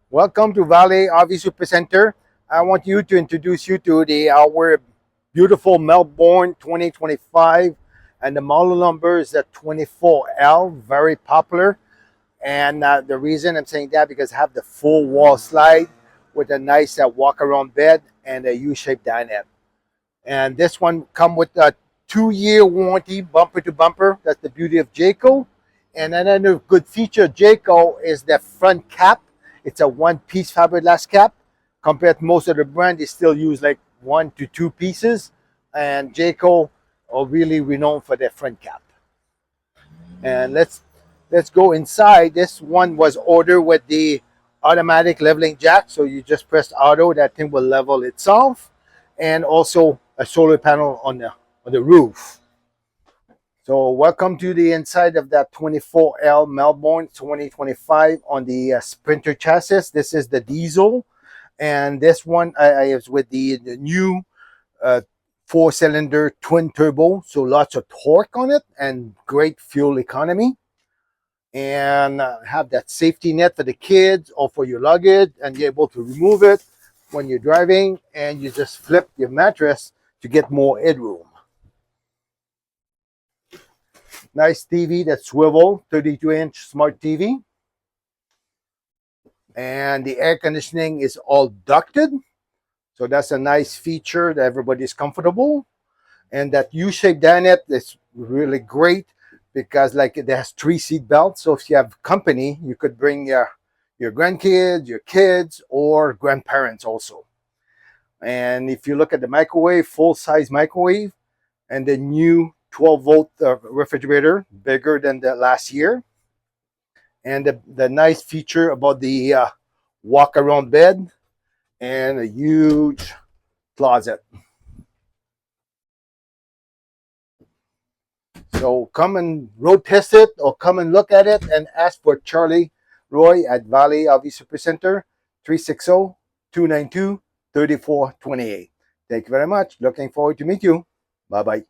Welcome to Valley RV Supercenter. I want you to introduce you to our beautiful Melbourne 2025, and the model number is the 24L, very popular. And the reason I'm saying that because I have the full wall slide with a nice walk around bed and a U-shaped dinette. And this one come with a 2-year warranty, bumper to bumper. That's the beauty of Jayco. And another good feature of Jayco is the front cap. It's a one-piece fiberglass cap. Compared to most of the brand, they still use like 1 to 2 pieces. And Jayco are really renowned for their front cap. And let's go inside. This one was ordered with the automatic leveling jack. So you just press auto, that thing will level itself. And also a solar panel on the roof. So welcome to the inside of that 24L Melbourne 2025 on the Sprinter chassis. This is the diesel, and this one is with the new 4-cylinder twin turbo, so lots of torque on it and great fuel economy. And have that safety net for the kids or for your luggage, and you're able to remove it when you're driving, and you just flip your mattress to get more headroom. Nice TV that swivel, 32-inch smart TV. And the air conditioning is all ducted. So that's a nice feature that everybody's comfortable. And that U-shaped dinette is really great because like it has 3 seat belts. So if you have company, you could bring your grandkids, your kids, or grandparents also. And if you look at the microwave, full-size microwave, and the new 12-volt refrigerator, bigger than the last year. And the nice feature about the walk-around bed and a huge closet. So come and road test it or come and look at it and ask for Charlie Roy at Valley RV Supercenter, 360-292-3428. Thank you very much. Looking forward to meet you. Bye-bye.